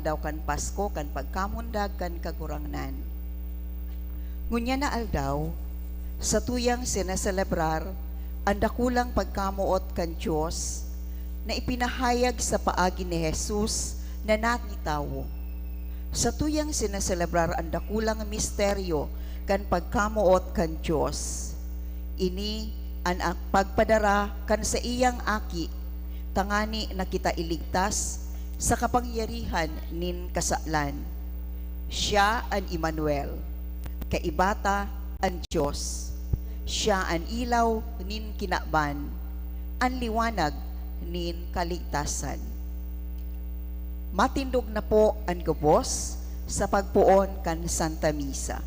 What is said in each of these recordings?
aldaw kan Pasko kan pagkamundag kan kagurangnan. Ngunya na aldaw, sa tuyang sinaselebrar ang dakulang pagkamuot kan Diyos na ipinahayag sa paagi ni Jesus na nakitawo. Sa tuyang sinaselebrar ang dakulang misteryo kan pagkamuot kan Diyos, ini ang pagpadara kan sa iyang aki, tangani na kita iligtas sa kapangyarihan nin kasaklan. Siya ang Emmanuel, kaibata ang Diyos. Siya ang ilaw nin kinakban, ang liwanag nin kaligtasan. Matindog na po ang gubos sa pagpuon kan Santa Misa.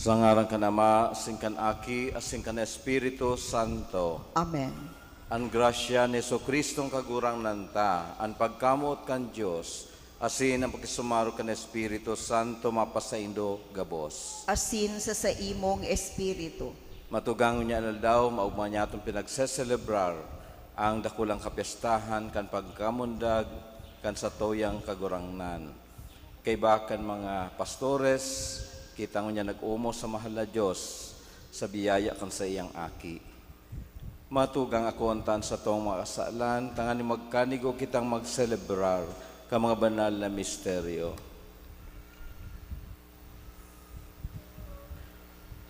Sa ngaran kan Ama, asing kan Aki, asing kan Espiritu Santo. Amen. Ang grasya ni Jesucristong kagurang nanta, ang pagkamot kan Diyos, asin ang pagkisumaro kan Espiritu Santo mapasaindo gabos. Asin sa imong espiritu. Matugang niya aldaw, maugma niya itong pinagseselebrar ang dakulang kapistahan kan pagkamundag kan sa toyang kagurangnan. Kay bakan mga pastores, kita niya nag-umo sa mahal na Diyos sa biyaya kan sa iyang aki. Matugang akontan sa tong mga kasalan, tangani magkanigo kitang magselebrar ka mga banal na misteryo.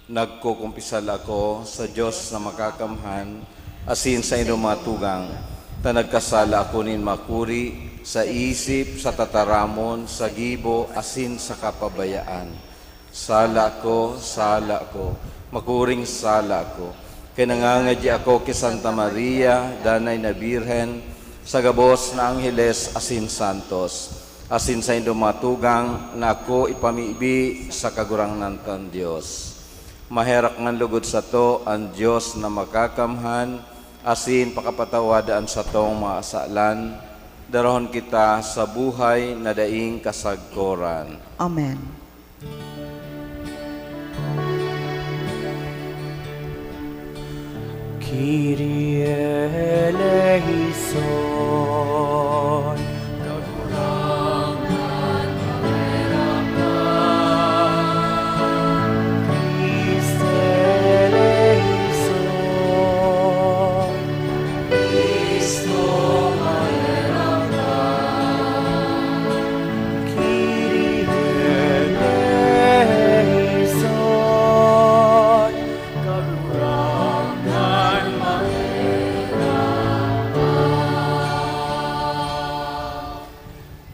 Nagkukumpisal ako sa Diyos na makakamhan, asin sa inyong mga tugang, na nagkasala ako nin makuri, sa isip, sa tataramon, sa gibo, asin sa kapabayaan. Sala ko, makuring sala ko. Kaya nangangadya ako kay Santa Maria, Danay na Birhen, sa gabos na Angheles, asin santos, asin sa inyong mga tugang, na ako ipamibi sa kagurangnan tan Diyos. Maherak ngan lugod sa to ang Diyos na makakamhan, asin pakapatawadaan sa tong mga asalan, darahon kita sa buhay na daing kasagkoran. Amen. Kyrie eleison, Christe eleison, Kyrie eleison,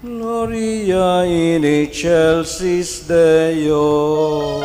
Gloria in excelsis Deo.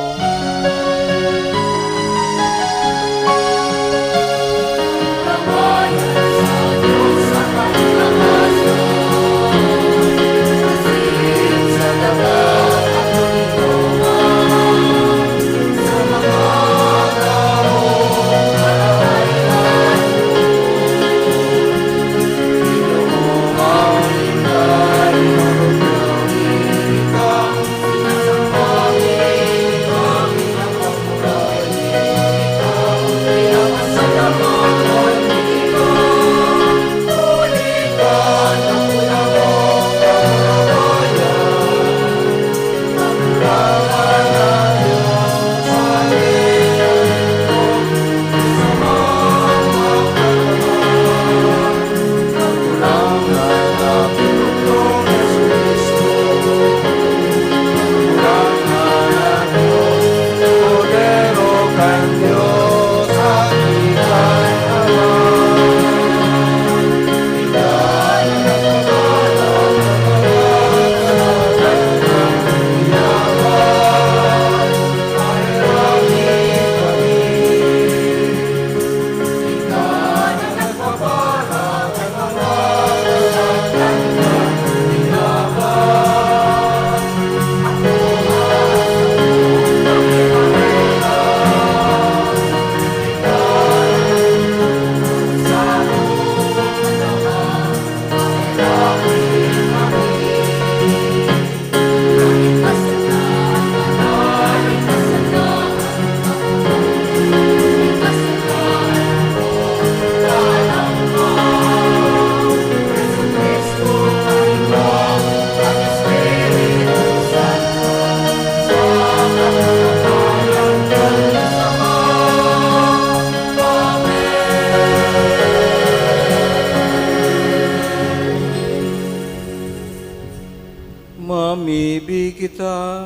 Mamibi kita,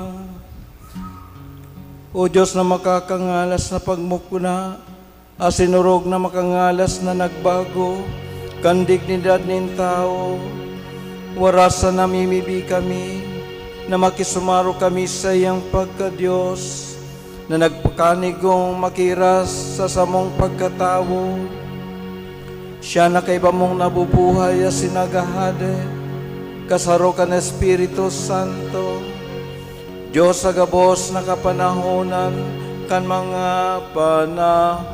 O Diyos na makakangalas na pagmukuna, asinurog na makangalas na nagbago, kan dignidad nin tao, waras na namimibi kami, na makisumaro kami sa iyang pagka-Diyos, na nagpakanigong makiras sa samong pagkatao. Siya na kay mong nabubuhay as sinagahade, kasaro ka na Espiritu Santo, Diyos sa gabos na kapanahonan, kan mga panahon.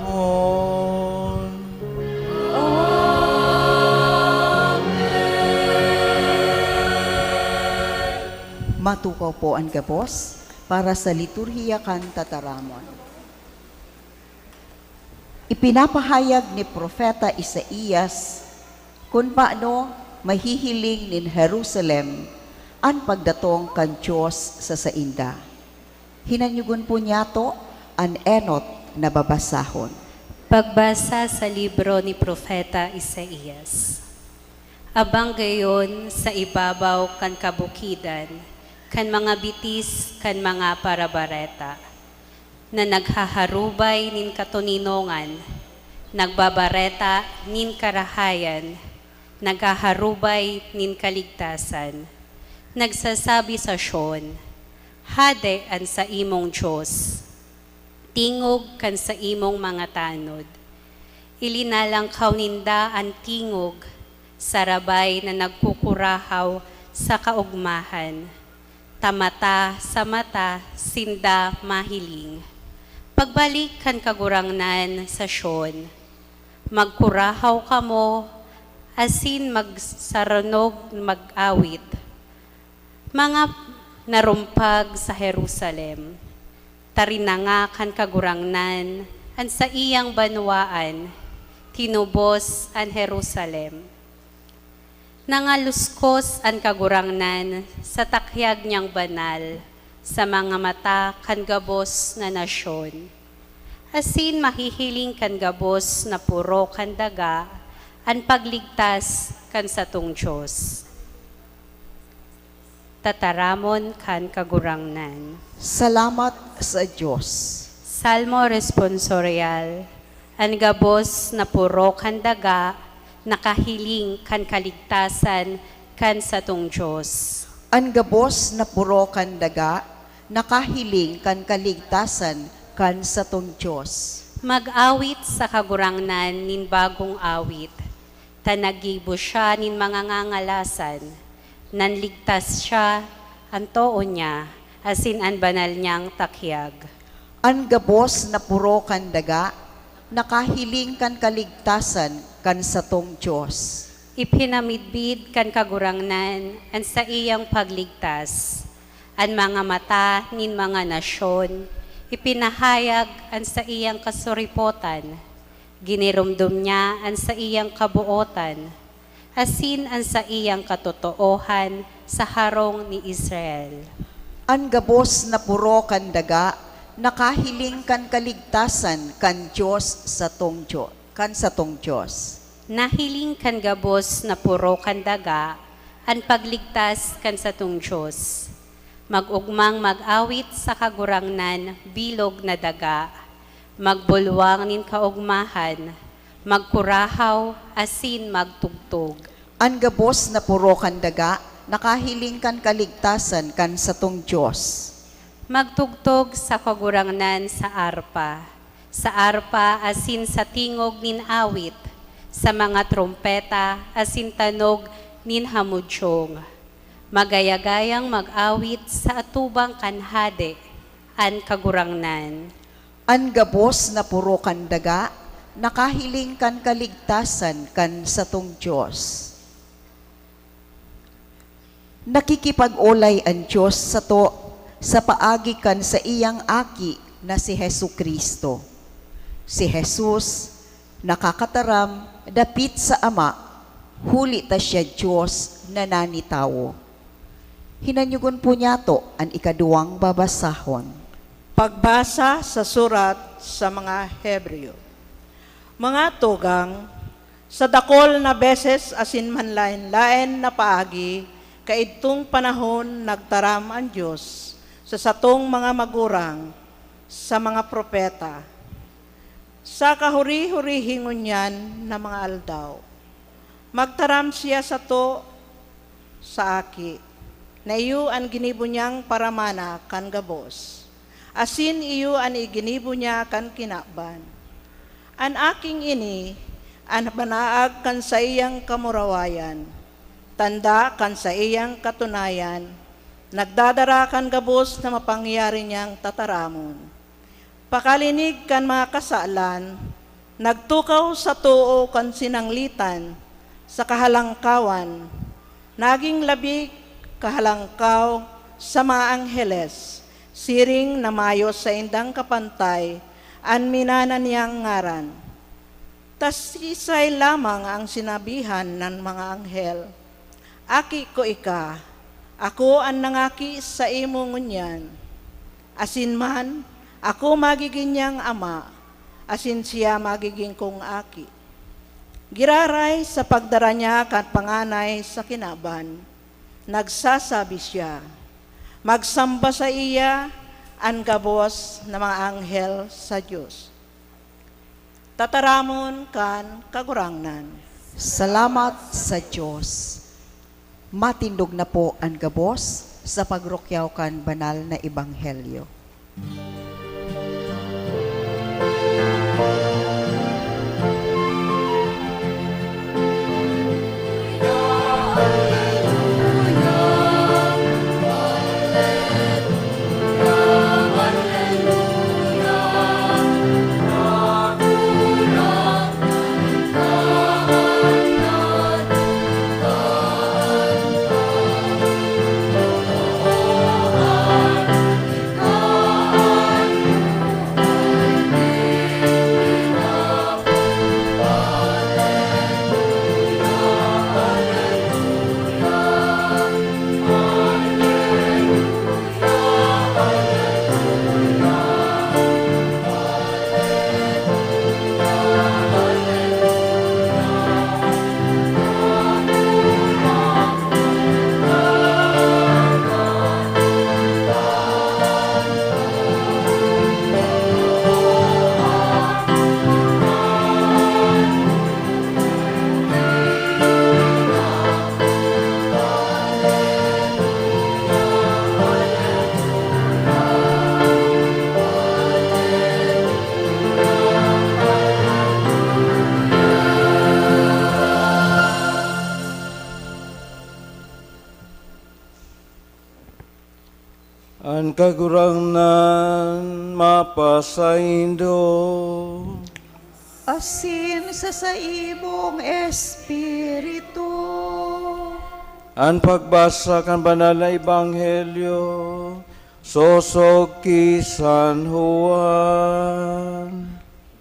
Matukaw po ang gabos para sa liturhiya kan tataramon. Ipinapahayag ni Propeta Isaías kung paano mahihiling nin Jerusalem ang pagdatong kan Diyos sa sainda. Hinanyugon po niya to ang enot na babasahon. Pagbasa sa libro ni Propeta Isaías. Abang gayon sa ibabaw kan kabukidan, kan mga bitis, kan mga parabareta. na naghaharubay nin katuninongan, nagbabareta nin karahayan, naghaharubay nin kaligtasan, nagsasabi sa Sion, hade an sa imong Diyos, tingog kan sa imong mga tanod. Ilinalangkaw ninda ang tingog, sarabay na nagkukurahaw sa kaugmahan. Tamata sa mata, sinda mahiling. Pagbalik kan kagurangnan sa Sion, magkurahaw kamo, asin magsaranog mag-awit. Mga narumpag sa Jerusalem, tarinanga kan kagurangnan, an sa iyang banwaan, tinubos an Jerusalem. Nangaluskos an kagurangnan sa takyag niyang banal, sa mga mata kan gabos na nasyon. Asin mahihiling kan gabos na puro kan daga, an pagligtas kan satong Diyos. Tataramon kan kagurangnan. Salamat sa Diyos. Salmo responsorial, ang gabos na puro kan daga, nakahiling kan kaligtasan kan satong Diyos. Ang gabos na puro kan daga, nakahiling kan kaligtasan kan satong Diyos. Mag-awit sa kagurangnan nin bagong awit, tanagibo siya nin mga ngangalasan, nanligtas siya ang toon niya, asin ang banal niyang takyag. Ang gabos na puro kan daga, nakahiling kan kaligtasan kan satong Diyos. Ipinamidbid kan kagurangnan ang sa iyang pagligtas, ang mga mata nin mga nasyon, ipinahayag ang sa iyang kasuripotan, ginirumdum niya ang sa iyang kabuotan, asin ang sa iyang katotoohan sa harong ni Israel. Ang gabos na puro kan daga, nakahiling kan kaligtasan kan Diyos satong Diyos, kan satong Diyos. Nahiling kan gabos na puro kan daga, ang pagligtas kan satong Diyos. Mag-ugmang mag-awit sa kagurangnan, bilog na daga, magbulwang nin kaugmahan, magkurahaw, asin magtugtog. Ang gabos na puro kan daga, nakahiling kan kaligtasan kan satong Diyos. Magtugtog sa kagurangnan sa arpa asin sa tingog nin awit, sa mga trompeta asin tanog nin hamudsyong. Magayagayang mag-awit sa atubang kanhade, an kagurangnan. Ang gabos na puro kan daga, nakahiling kan kaligtasan kan satong Diyos. Nakikipag-ulay ang Diyos sa paagi kan sa iyang aki na si Hesu Kristo. Si Jesus, nakakataram, dapit sa Ama, huli ta siya Diyos na nanitawo. Hinanyugon po niya to ang ikaduwang babasahon. Pagbasa sa surat sa mga Hebreo. Mga tugang, sa dakol na beses asin man lain-lain na paagi, kaidtong panahon nagtaram ang Diyos sa satong mga magurang, sa mga propeta, sa kahuri-hurihingon yan na mga aldaw. Magtaram siya sa to sa aki, na iyo ang ginibo niyang paramana kan gabos. Asin iyo ang iginibo niya kan kinakban. An aking ini, an banaag kan sa iyang kamurawayan, tanda kan sa iyang katunayan, nagdadara kan gabos na mapangyari niyang tataramon. Pakalinig kan mga kasalan, nagtukaw sa tuo kan sinanglitan, sa kahalangkawan, naging labig kahalangkaw sa mga angheles, siring na mayo sa indang kapantay, an minanan niyang ngaran. Tas isay lamang ang sinabihan ng mga anghel, aki ko ika, ako ang nangaki sa imo ngunyan. Asin man, ako magiging niyang ama, asin siya magiging kong aki. Giraray sa pagdara niya kat panganay sa kinaban, nagsasabi siya, magsamba sa iya, ang gabos na mga anghel sa Dios. Tataramon kan kagurangnan. Salamat sa Diyos. Matindog na po ang gabos sa pagrukyaw kan banal na ebanghelyo. Ang kagurangnan mapasaindo. Asin sa imong espiritu. Ang pagbasa kan banal na ebanghelyo, sosog ki San Juan.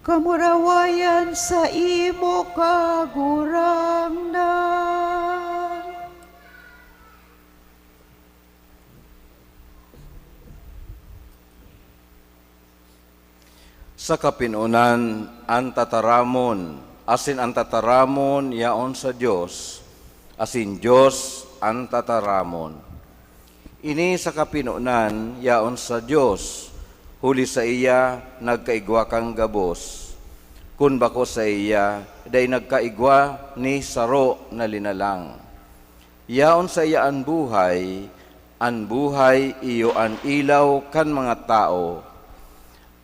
Kamurawayan sa imo kagurangnan. Sa kapinunan, ang tataramon, asin ang tataramon yaon sa Diyos, asin Diyos ang tataramon. Ini sa kapinunan yaon sa Diyos, huli sa iya nagkaigwa kang gabos. Kun bako sa iya, day nagkaigwa ni saro na linalang. Yaon sa iya ang buhay iyo ang ilaw kan mga tao.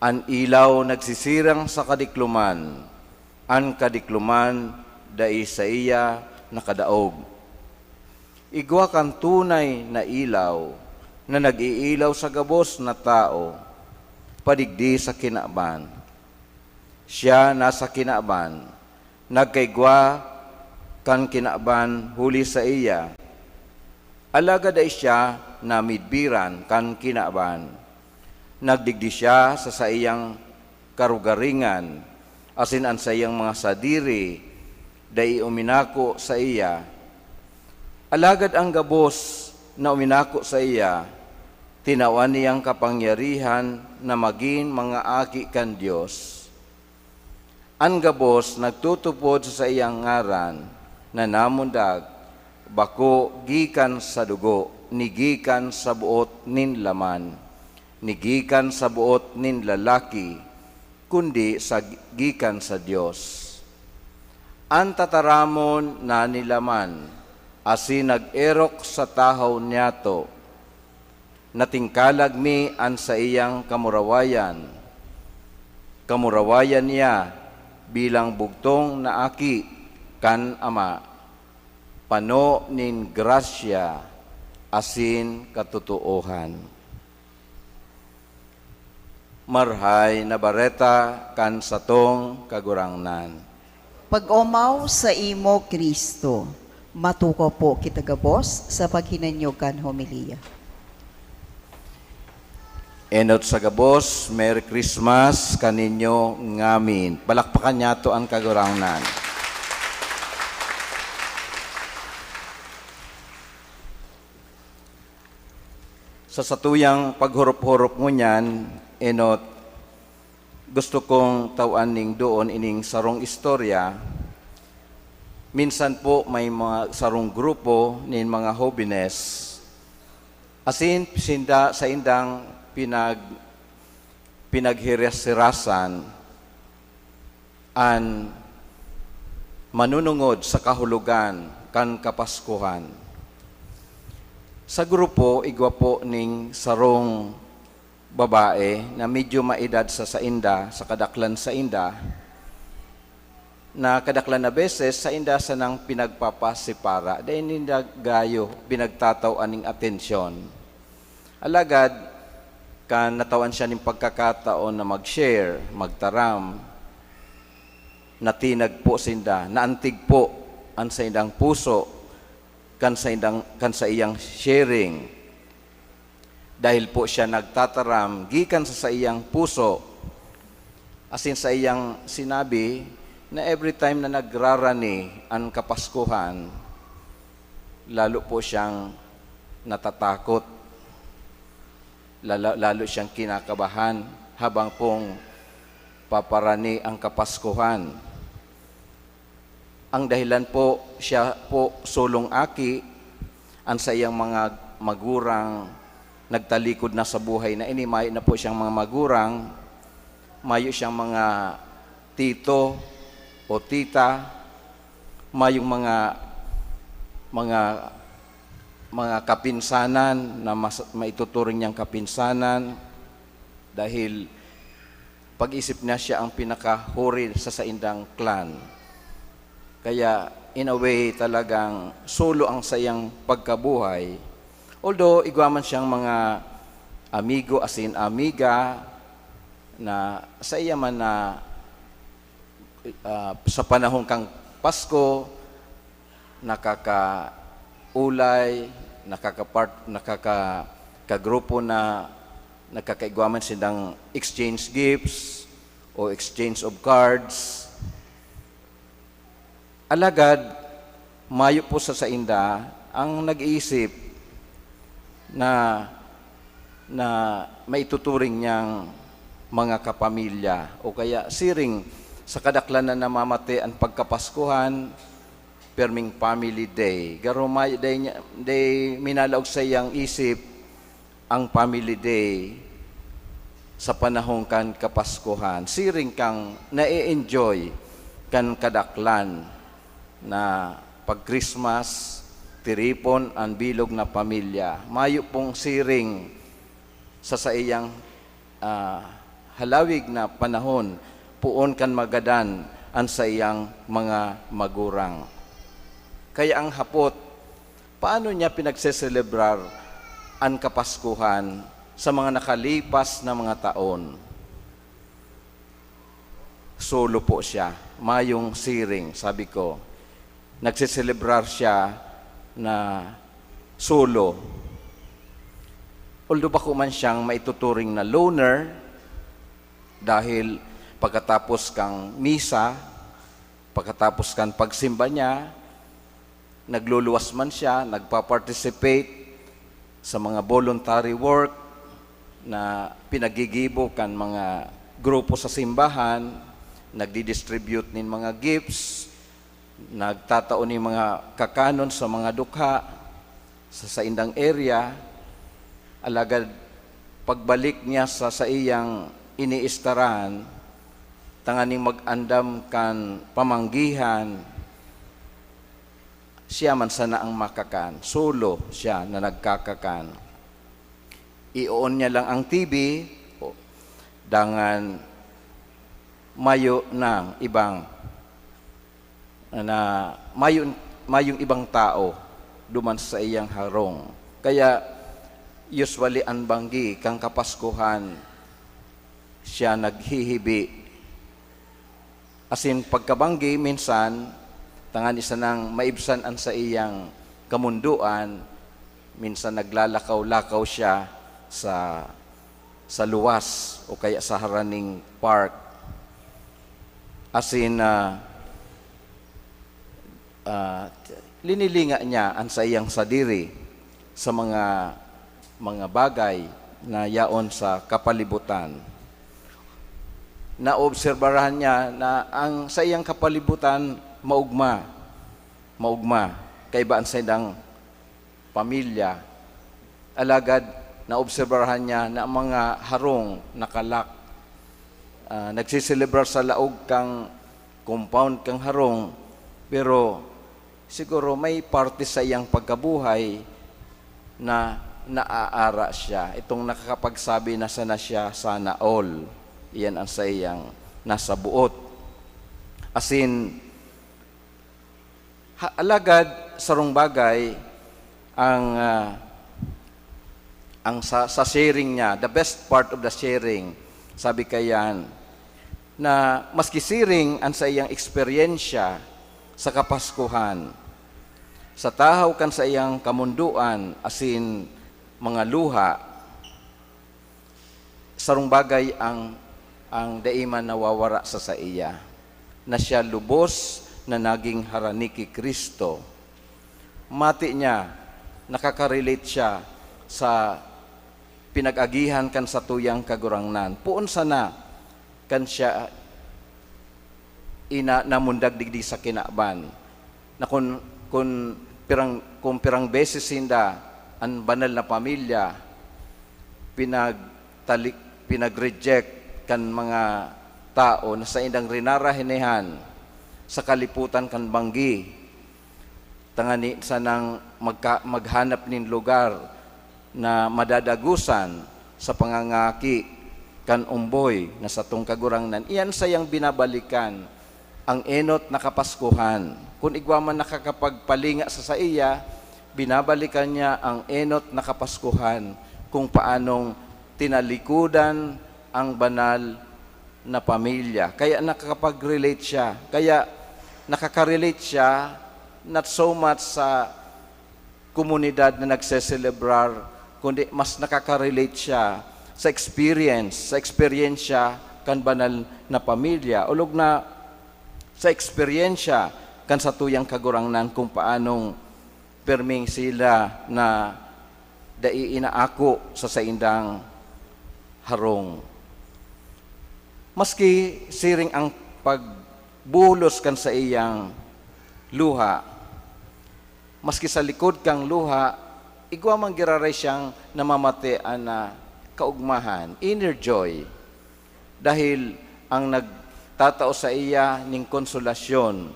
An ilaw nagsisirang sa kadikluman, an kadikluman dai sa iya nakadaog. Igwa kang tunay na ilaw na nag-iilaw sa gabos na tao, padigdi sa kinaban. Siya nasa kinaban, nagkaigwa kan kinaban huli sa iya. Alagad ay siya na midbiran kan kinaban. Nagdigdi siya sa iyang karugaringan, asin an sa iyang mga sadiri, dai uminako sa iya. Alagad ang gabos na uminako sa iya, tinawan niyang kapangyarihan na maging mga aki kan Diyos. Ang gabos nagtutupod sa iyang ngaran na namundag, bako gikan sa dugo, nigikan sa buot nin laman. Nigikan sa buot nin lalaki, kundi sa gikan sa Dios. Ang tataramon na nilaman, asin nag-erok sa tahaw niyato, natingkalag mi an sa iyang kamurawayan. Kamurawayan niya bilang bugtong na aki kan Ama, pano nin grasya, asin katutuohan. Marhay na bareta kan satong kagurangnan. Pag-umaw sa imo, Kristo, matuko po kita gabos sa paghinanyog kan homilya. Enot sa gabos, Merry Christmas kaninyo ngamin. Palakpakan niya to ang kagurangnan. Sa satuyang paghurup-hurup mo niyan, enot, gusto kong tawaning doon ining sarong istorya. Minsan po may mga sarong grupo nin mga hobines. Asin sa indang pinaghiras-hirasan an manunungod sa kahulugan kan kapaskuhan. Sa grupo, igwa po ning sarong babae na medyo maedad sa sainda, sa kadaklan sa inda, na kadaklan na beses sa inda sa nang pinagpapasipara, dahil ninda gayo, pinagtataw aning atensyon. Alagad, kan natawan siya ng pagkakataon na mag-share, magtaram, natinag po sinda, naantig po ang sa indang puso, kan sa iyang sharing. Dahil po siya nagtataram, gikan sa iyang puso, asin sa iyang sinabi, na every time na nagrarani ang kapaskuhan, lalo po siyang natatakot, lalo siyang kinakabahan habang pong paparani ang kapaskuhan. Ang dahilan po, siya po sulong aki, ang sa iyang mga magurang nagtalikod na sa buhay na ini, mayo na po siyang mga magurang, mayo siyang mga tito o tita, mayong mga kapinsanan na maituturing niyang kapinsanan, dahil pag-isip niya siya ang pinakahuri sa saindang clan. Kaya in a way talagang solo ang sayang pagkabuhay. Although igwaman siyang mga amigo asin amiga na sa iya man na sa panahon kang Pasko, nakakaulay, nakakagrupo na nakakaigwaman silang exchange gifts o exchange of cards. Alagad, mayo po sa sainda ang nag-iisip na maituturing niyang mga kapamilya o kaya siring sa kadaklan na namamate ang pagkapaskuhan, perming family day. Garumay day minalaog sa iyang isip ang family day sa panahon kan kapaskuhan. Siring kang na-enjoy kan kadaklan na pag Christmas, tiripon ang bilog na pamilya. Mayo pong siring sa iyang halawig na panahon, puon kan magadan ang sa iyang mga magurang. Kaya ang hapot, paano niya pinagseselebrar ang kapaskuhan sa mga nakalipas na mga taon? Solo po siya, mayong siring, sabi ko. Nagseselebrar siya na solo. Although bako man siyang maituturing na loner, dahil pagkatapos kang misa, pagkatapos kang pagsimba niya, nagluluwas man siya, nagpa-participate sa mga voluntary work na pinagigibo kan mga grupo sa simbahan, nagdi-distribute nin mga gifts, nagtataon ni mga kakanon sa mga dukha sa indang area. Alagad pagbalik niya sa iyang iniistaran, tanganing mag-andam kan pamanggihan, siya man sana ang makakan. Solo siya na nagkakakan. I-on niya lang ang TV, dangan mayo ng ibang mayong ibang tao duman sa iyang harong. Kaya usually ang banggi kang kapaskuhan siya naghihibi. Asin pagkabanggi minsan tangan isa nang maibsan an sa iyang kamunduan, minsan naglalakaw-lakaw siya sa luwas o kaya sa haraning park. Asin linilinga niya ang sa iyang sadiri sa mga bagay na yaon sa kapalibutan. Naobserbahan niya na ang sa iyang kapalibutan maugma kay baan sa idang pamilya. Alagad naobserbahan niya na ang mga harong nakalak. Nagsiselebrar sa laog kang compound kang harong, pero siguro may parte sa iyang pagkabuhay na naaara siya. Itong nakakapagsabi na sana siya, sana all. Iyan ang sa iyang nasa buot. As in, alagad sarong bagay ang sa sharing niya, the best part of the sharing, sabi kayan, na maski siring ang sa iyang eksperyensya sa Kapaskuhan, sa tahaw kan sa iyang kamunduan, asin mga luha, sarong bagay ang daiman nawawara sa iya, na siya lubos na naging harani ki Kristo. Mati niya, nakaka-relate siya sa pinag-agihan kan sa tuyang kagurangnan. Puon sana kan siya namundag digdi sa kinaban, na kung pirang beses hinda ang banal na pamilya pinag-reject kan mga tao na sa indang rinarahinehan sa kaliputan kan banggi, tangani sanang maghanap nin lugar na madadagusan sa pangangaki kan umboy na sa tong kagurangnan. Iyan sayang binabalikan ang enot na Kapaskuhan. Kung igwaman nakakapagpalinga sa iya, binabalikan niya ang enot na Kapaskuhan kung paanong tinalikudan ang banal na pamilya. Kaya nakakapag-relate siya. Kaya nakaka-relate siya not so much sa komunidad na nagse-celebrar, kundi mas nakaka-relate siya sa eksperyensya kan banal na pamilya, ulog na sa eksperyensya kan sa tuyang kagurangnan kung paanong perming sila na daiinaako sa saindang harong. Maski siring ang pagbulos kan sa iyang luha, maski sa likod kang luha, igwa man giraray siyang namamatean na kaugmahan, inner joy, dahil ang nagtatao sa iya ning konsolasyon,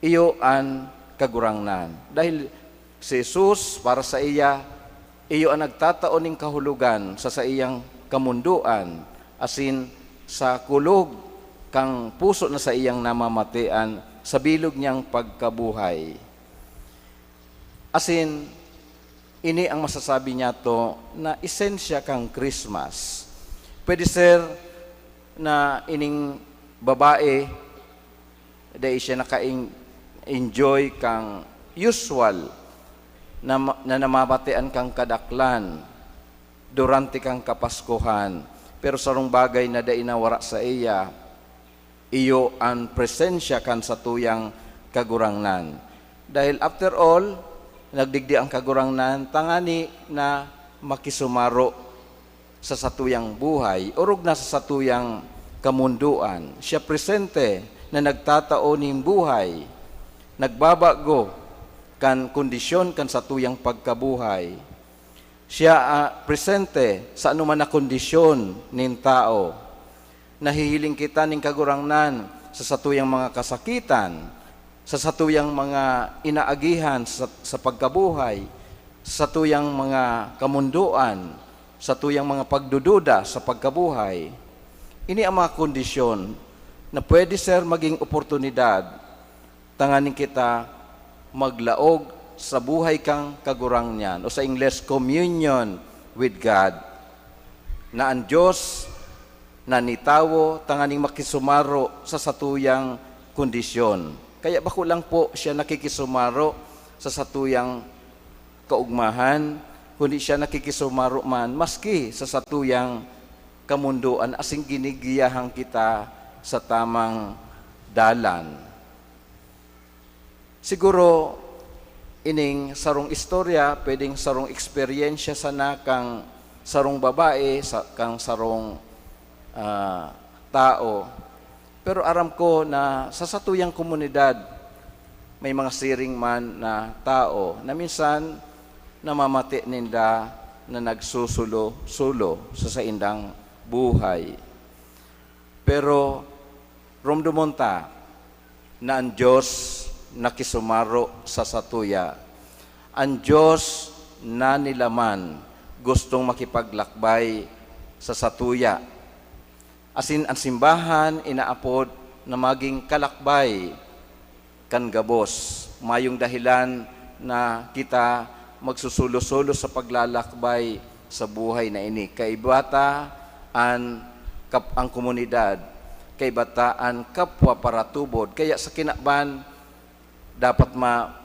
iyo ang kagurangnan. Dahil si Jesus para sa iya, iyo ang nagtatao ning kahulugan sa iyang kamunduan, asin sa kulog kang puso na sa iyang namamatean, sa bilog niyang pagkabuhay. Asin, ini ang masasabi niya to na esensya kang Christmas. Pwede sir na ining babae dahil siya naka-enjoy kang usual na namamatean kang kadaklan durante kang Kapaskuhan. Pero sarong bagay na dainawara sa iya, iyo ang presensya kan sa tuyang kagurangnan. Dahil after all, nagdigdi ang kagurangnan, tangani na makisumaro sa satuyang buhay, urog na sa satuyang kamunduan. Siya presente na nagtatao ning buhay, nagbabago kan kondisyon kan satuyang pagkabuhay. Siya presente sa anuman na kondisyon nin tao. Nahihiling kita ning kagurangnan sa satuyang mga kasakitan, sa satuyang mga inaagihan sa pagkabuhay, sa satuyang mga kamunduan, sa tuyang mga pagdududa sa pagkabuhay. Ini ang mga kondisyon na pwede sir maging oportunidad tanganin kita maglaog sa buhay kang kagurangnan, o sa English, communion with God, na ang Diyos na nitawo tanganing makisumaro sa satuyang kondisyon. Kaya bako lang po siya nakikisumaro sa satuyang kaugmahan, kundi siya nakikisumaro man maski sa satuyang kamunduan, asing ginigiyahang kita sa tamang dalan. Siguro ining sarong istorya, pwedeng sarong eksperyensya sana kang sarong babae, kang sarong tao. Pero aram ko na sa satuyang komunidad, may mga siring man na tao na minsan namamati ninda na nagsusulo-sulo sa saindang buhay. Pero rumdumonta na ang Diyos nakisumaro sa satuya. Ang Diyos na nilaman gustong makipaglakbay sa satuya. Asin ang simbahan inaapod na maging kalakbay kan gabos. Mayong dahilan na kita magsusulo-sulo sa paglalakbay sa buhay na ini. Kay bata ang komunidad, kay bataan kapwa para tubod. Kaya sa kinakban, dapat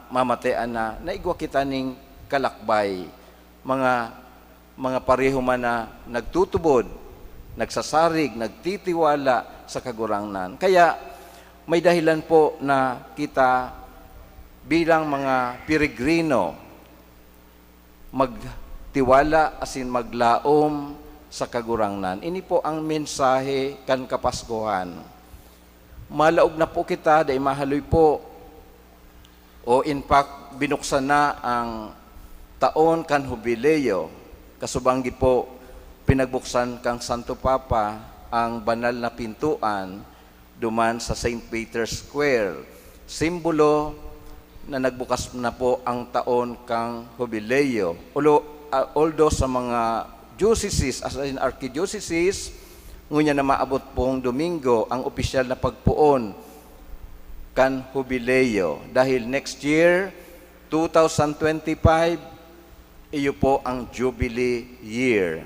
mamatean na naigwa kita ning kalakbay. Mga pareho man na nagtutubod, nagsasarig, nagtitiwala sa kagurangnan. Kaya may dahilan po na kita bilang mga peregrino magtiwala asin maglaom sa kagurangnan. Ini po ang mensahe kan Kapaskuhan. Malaog na po kita, dahil mahaloy po, o in fact, binuksan na ang taon kan Jubileo. Kasubanggi po, pinagbuksan kang Santo Papa ang banal na pintuan duman sa St. Peter's Square. Simbolo na nagbukas na po ang taon kang Jubileo. Although sa mga dioceses, as in archdioceses, ngunya na maabot pong Domingo ang opisyal na pagpuon kan Jubileo. Dahil next year, 2025, iyo po ang Jubilee year.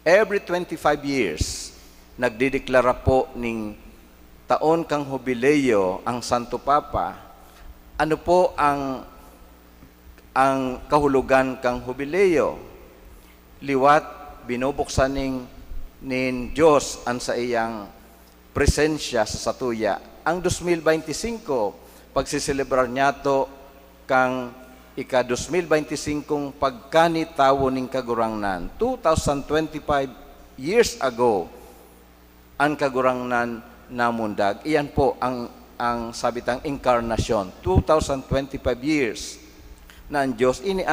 Every 25 years, nagdideklara po ning taon kang Jubileo ang Santo Papa. Ano po ang kahulugan kang Jubileo? Liwat, binubuksan nin Diyos ang sa iyang presensya sa satuya. Ang 2025, pagsiselebrar niya to kang ika-2025 pagkanitawo ning kagurangnan. 2025 years ago, ang kagurangnan namundag. Iyan po ang sabitang incarnation. 2025 years na ang Diyos. Ini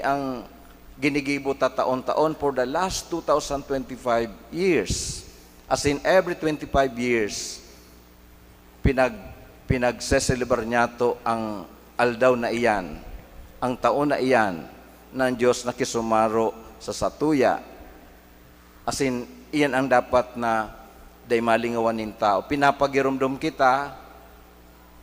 ang ginigibo ta taon-taon for the last 2025 years. As in every 25 years, pinagseselebrar niya to ang aldaw na iyan, ang taon na iyan, na ang Diyos nakisumaro sa satuya. As in, iyan ang dapat na day malingawan ng tao. Pinapagirumdum kita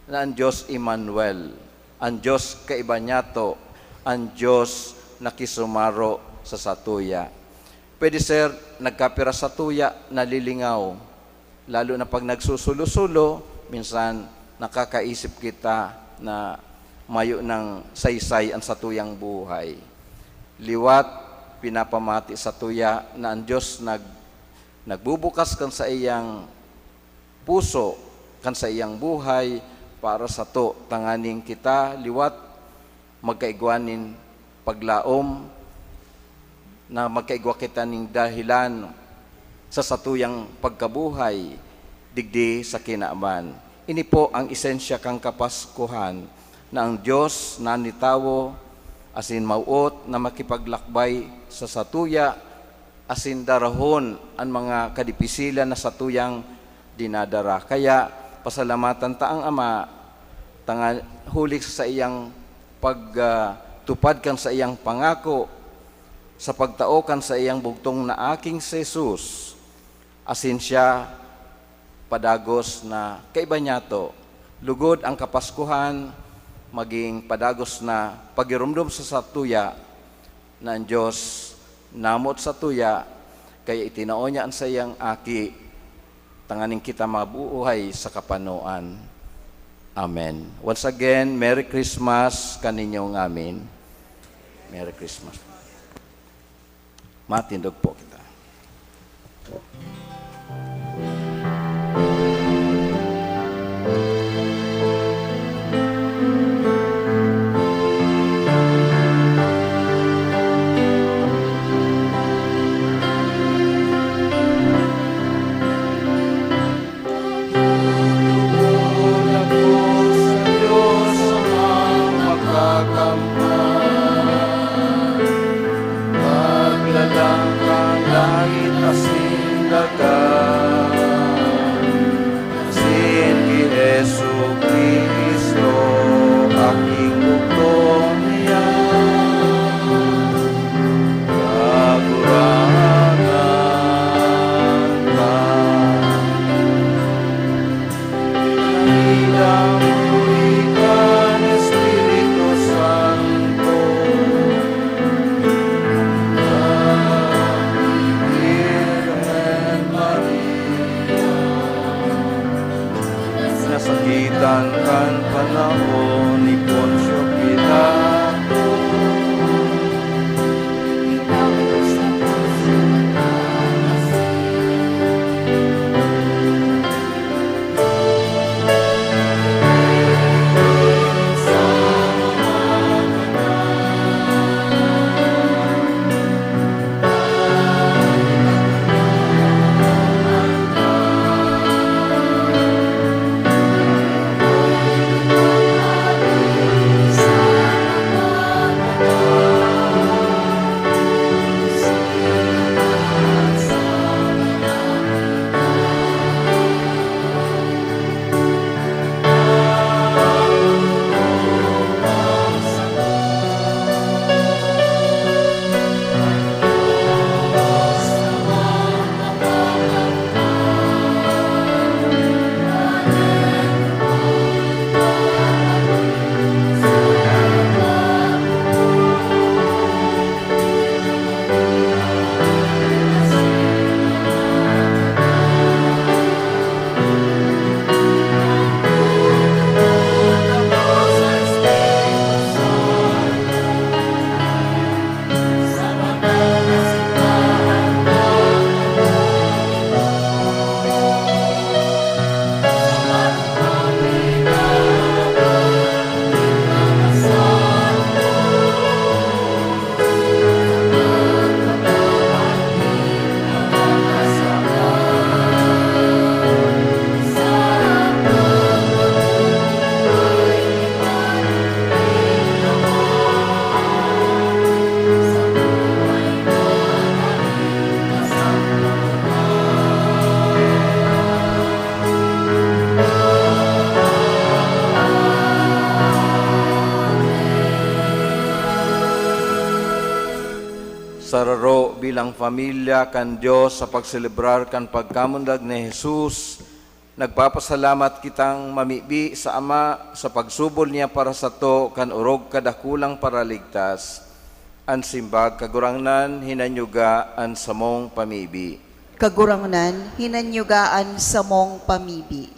na ang Diyos Emmanuel, ang Diyos kaiba niya to, ang Diyos nakisumaro sa satuya. Pwede sir, nagkapira sa tuya, nalilingaw. Lalo na pag nagsusulo-sulo, minsan nakakaisip kita na mayo ng saysay ang satuyang buhay. Liwat, pinapamati sa tuya na ang Diyos nagbubukas kan sa iyang puso, kan sa iyang buhay, para sa to, tanganing kita, liwat, magkaigwanin paglaom, na magkaigwa kita ning dahilan sa satuyang pagkabuhay, digdi sa kinaaman. Ini po ang esensya kang Kapaskuhan, na ang Diyos na nitawo, asin mauot na makipaglakbay sa satuya, asin darahon ang mga kadipisilan na satuyang dinadara. Kaya pasalamatan ta ang Ama, hulik sa iyang pagtupad kan sa iyang pangako, sa pagtao kan sa iyang bugtong na aking si Jesus, asin siya padagos na kaiba niya to. Lugod ang Kapaskuhan, maging padagos na pagirumdum sa satuya, na ang Diyos namot sa tuya, kaya itinao niya ang sayang aki, tanganing kita mabuhay sa kapanuan. Amen. Once again, Merry Christmas kaninyong amin. Merry Christmas. Matindog po kita. sararo bilang pamilya kan Dios sa pagselebrar kan pagkamundag ni Jesus. Nagpapasalamat kitang mamibi sa Ama sa pagsubol niya para sa to kan urog kadakulang paraligtas. An simbag kagurangnan hinanyugaan sa mong pamibi. Kagurangnan, hinanyugaan sa mong pamibi.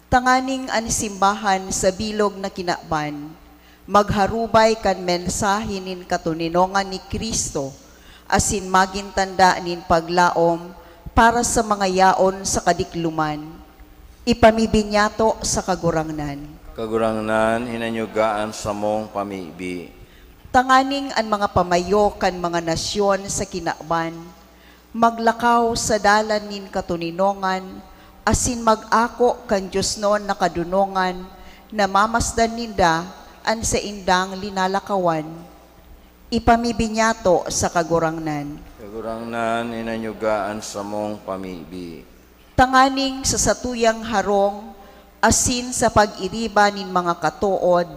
Tanganing an simbahan sa bilog na kinakban, magharubay kan mensahe nin katuninongan ni Kristo, asin magintanda nin paglaom para sa mga yaon sa kadikluman. Ipamibinyato sa kagurangnan. Kagurangnan hinanyugaan sa mong pamibi. Tanganing an mga pamayo kan mga nasyon sa kinakban, maglakaw sa dalan nin katuninongan, asin mag-ako kan Diyos noon na kadunongan, na mamasdan ninda an sa indang linalakawan. Ipamibinyato sa kagurangnan. Kagurangnan hinanyugaan sa mong pamibi. Tanganing sa satuyang harong, asin sa pag-iriba nin mga katuod,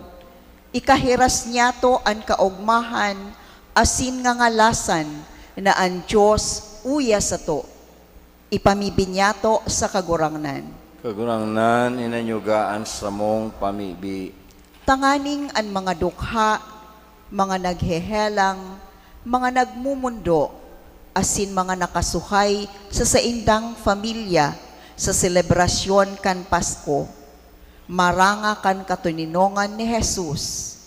ikahiras niya to an kaugmahan, asin nga ngalasan, na ang Diyos uya sa to. Ipamibinyato sa kagurangnan. Kagurangnan hinanyugaan sa mong pamibi. Tanganing ang mga dukha, mga naghehelang, mga nagmumundo, asin mga nakasuhay sa saindang familia sa selebrasyon kan Pasko, maranga kan katuninongan ni Jesus.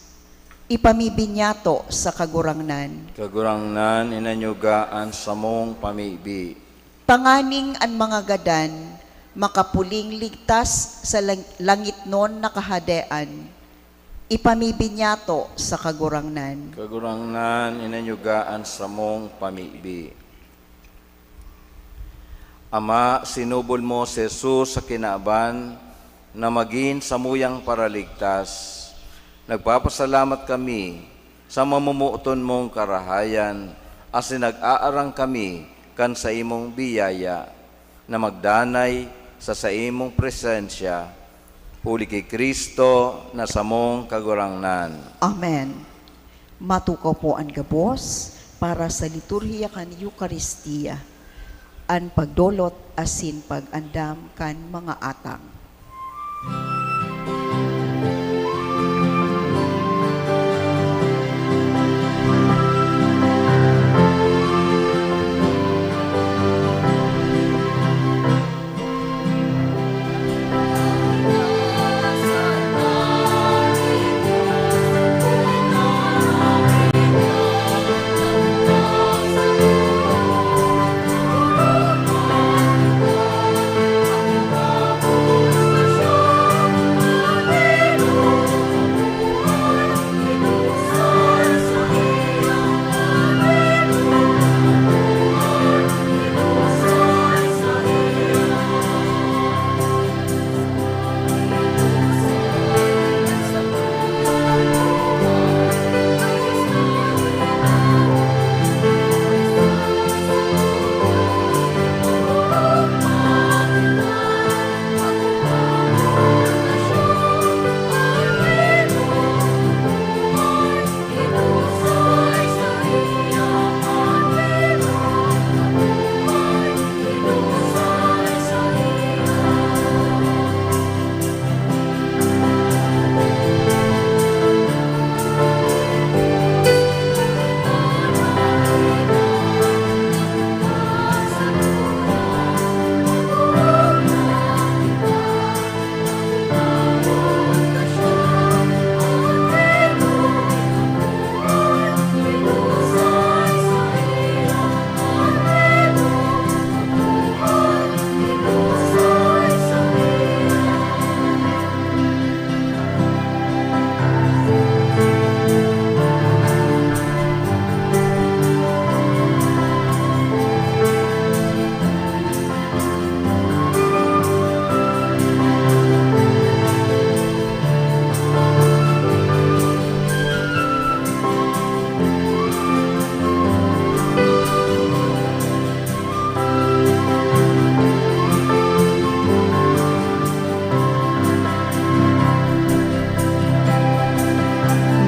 Ipamibinyato sa kagurangnan. Kagurangnan hinanyugaan sa mong pamibi. Tanganing ang mga gadan, makapuling ligtas sa langit non na kahadean. Ipamibinyato sa kagurangnan. Kagurangnan hinanyugaan sa mong pamibi. Ama, sinubol mo si Jesus sa kinaaban na maging samuyang paraligtas. Nagpapasalamat kami sa mamumuoton mong karahayan as nag-aarang kami kan sa imong biyaya na magdanay sa imong presensya. Uli kay Kristo na sa mong kagurangnan. Amen. Matukaw po ang gabos para sa liturhiya kan Eucharistia, ang pagdolot asin pag-andam kan mga atang.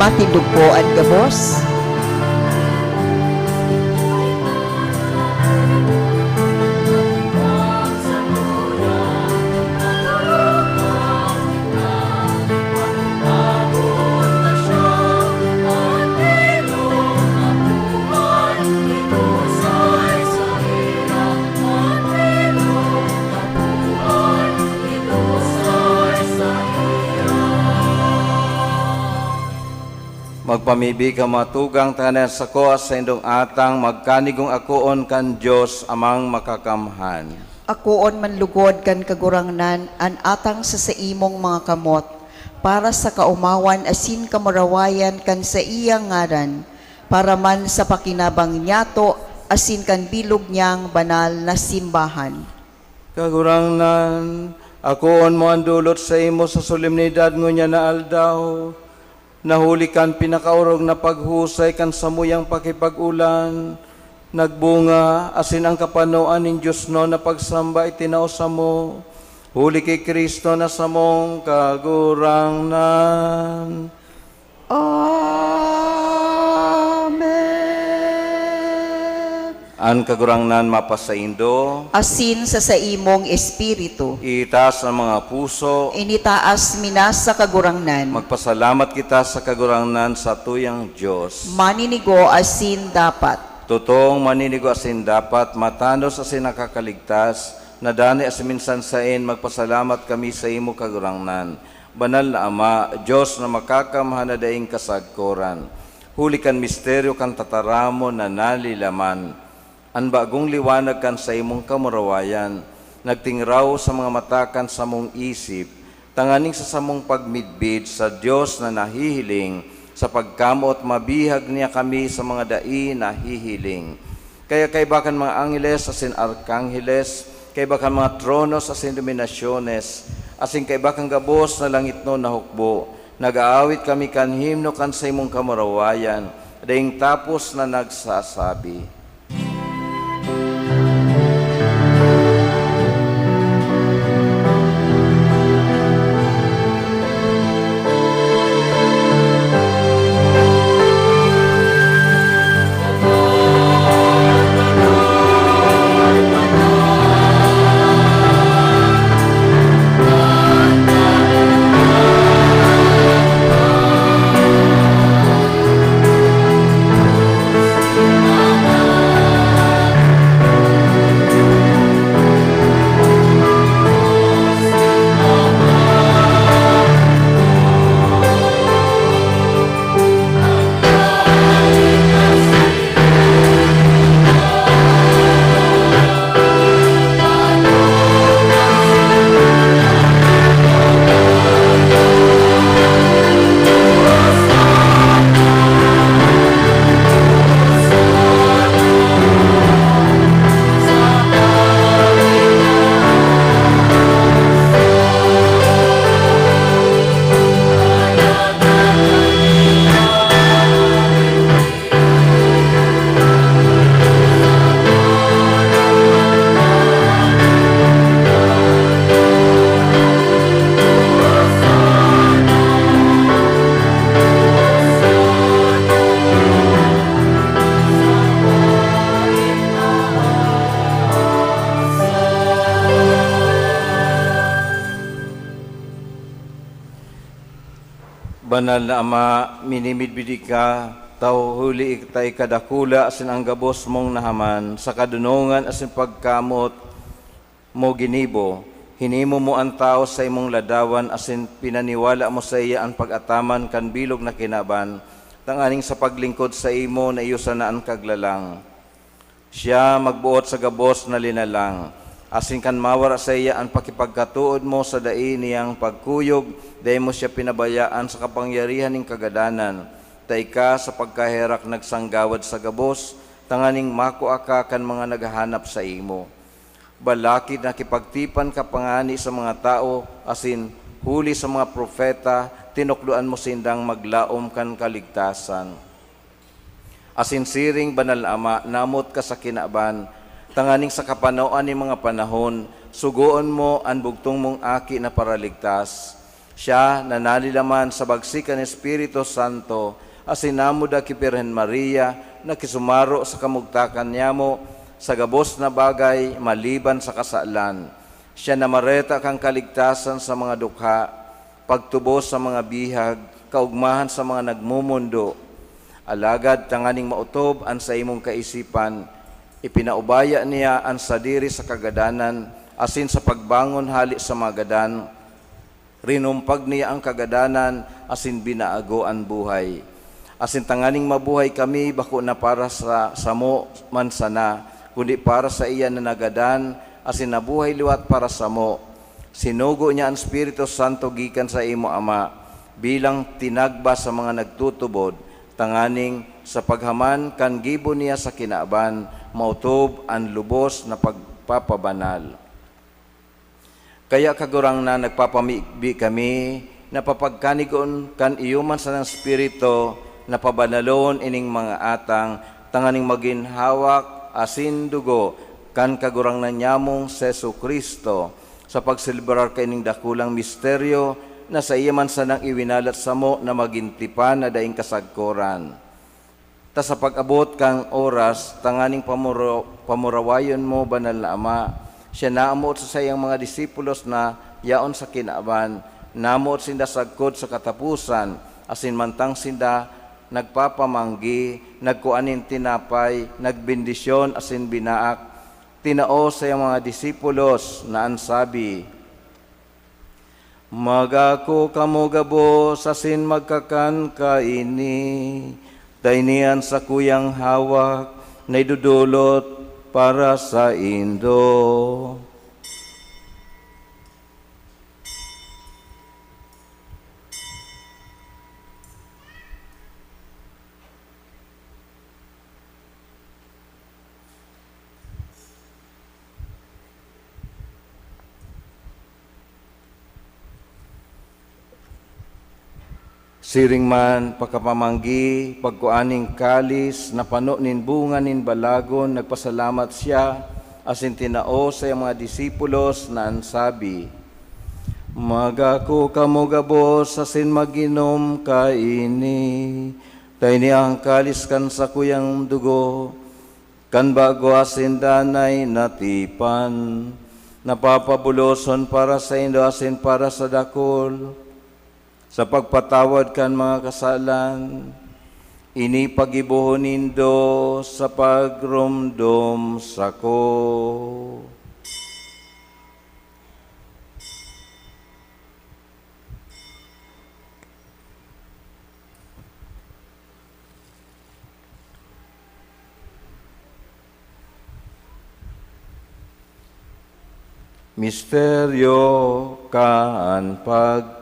Matindog po ang gabos. Magpamibi ka matugang tanan sa ko sa indong atang magkanigong akoon kan Dios amang makakamhan. Akoon manlugod kan kagurangnan an atang sa imong mga kamot, para sa kaumawan asin kamarawayan kan sa iyang ngaran, para man sa pakinabang niyato asin kan bilog niyang banal na simbahan. Kagurangnan, akoon mo ang dulot sa imo sa solemnidad ngunya na aldaw. Nahuli kan pinakaurog na paghusay kan samuyang pakipag-ulan. Nagbunga, asin ang kapanoan ng Diyos no na pagsamba itinausa mo. Huli kay Kristo na samong kagurangnan. Amen. An kagurangnan mapasaindo, Asin sa imong espiritu, itaas ang mga puso, initaas minas sa kagurangnan, magpasalamat kita sa kagurangnan sa tuyang Diyos. maninigo asin dapat. Totoong maninigo asin dapat, matanos asin nakakaligtas, nadani asin minsan sain, magpasalamat kami sa imo kagurangnan. Banal na Ama, Diyos na makakamhan na daing kasagkoran, huli kan misteryo kan tataramo na nalilaman. Ang bagong liwanag kan sa imong kamurawayan, nagtingraw sa mga matakan sa mong isip, tanganing sa samong pagmidbid sa Diyos na nahihiling, sa pagkamot mabihag niya kami sa mga dai na hihiling. Kaya kaibakan mga angeles asin arkangheles, kaibakan mga tronos asin dominasyones, asin kaibakan gabos na langit no nahukbo, nag-aawit kami kan himno kan sa imong kamurawayan, daing tapos na nagsasabi. Banal na Ama, minimidbidi ka, tao huli ikatay kadakula asin ang gabos mong nahaman, sa kadunungan asin pagkamot mo ginibo, hinimo mo ang tao sa imong ladawan asin pinaniwala mo sa iya ang pag-ataman kan bilog na kinaban, tanganing sa paglingkod sa imo na iyo sana ang kaglalang. Siya magbuot sa gabos na linalang, asin kan mawara sa iya ang pakipagkatuod mo sa dai niyang pagkuyog, dahil mo siya pinabayaan sa kapangyarihan ng kagadanan, tay ka sa pagkaherak nagsanggawad sa gabos, tanganing makuaka kan mga naghahanap sa imo. Balakid na kipagtipan ka pangani sa mga tao, asin huli sa mga propeta, tinukluan mo sindang maglaom kan kaligtasan. Asin siring banal na Ama, namot ka sa kinaban, tanganing sa kapanoan ni mga panahon, suguon mo ang bugtong mong aki na paraligtas. Siya na nalilaman sa bagsikan ni Espiritu Santo, asinamo da ki Birhen Maria, na kisumaro sa kamugtakan niya mo, sa gabos na bagay maliban sa kasalan. Siya na mareta kang kaligtasan sa mga dukha, pagtubos sa mga bihag, kaugmahan sa mga nagmumundo. Alagad tanganing mautob ang sa imong kaisipan, ipinaubaya niya ang sadiri sa kagadanan, asin sa pagbangon hali sa mga gadan, rinumpag niya ang kagadanan, asin binaago ang buhay. asin tanganing mabuhay kami bako na para sa samo man sana, kundi para sa iya na nagadan, asin nabuhay liwat para sa mo. Sinugo niya ang Espiritu Santo gikan sa imo Ama, bilang tinagba sa mga nagtutubod, tanganing sa paghaman kan gibo niya sa kinaaban, mautob ang lubos na pagpapabanal. Kaya kagurang na nagpapamibi kami, napapagkanigon kan iyuman sa ng Espiritu, napabanalon ining mga atang, tanganing maginhawak asin dugo, kan kagurang na nyamong Sesu Kristo, sa pagsilibrar kaining dakulang misteryo, na sa iya man sanang iwinalat sa mo na magintipan na daing kasagkoran. Ta sa pag-abot kang oras, tanganing pamurawayon mo, banal na Ama, siya naamot sa sayang mga disipulos na yaon sa kinaaban, naamot sinda sagkod sa katapusan, asin mantang sinda nagpapamanggi, nagkuanin tinapay, nagbindisyon asin binaak, tinao sa mga disipulos na ansabi, magako kamo gabos asin magkakan kaini, dainian sa kuyang hawak, naidudulot para sa Indo. Siring man pagkapamanggi, pagkuaning kalis, napano nin bunga nin balagon, nagpasalamat siya, asin tinao sa mga disipulos na ansabi, magako kamo gabos, asin maginom kaini, tayni ang kalis kan sa kuyang dugo, kan bago asin danay natipan, napapabuloson para sa Indo asin para sa dakol, sa pagpatawad kan mga kasalan, ini pagibuhon nindo sa pagrumdom sako. Misteryo kaan pagtubod.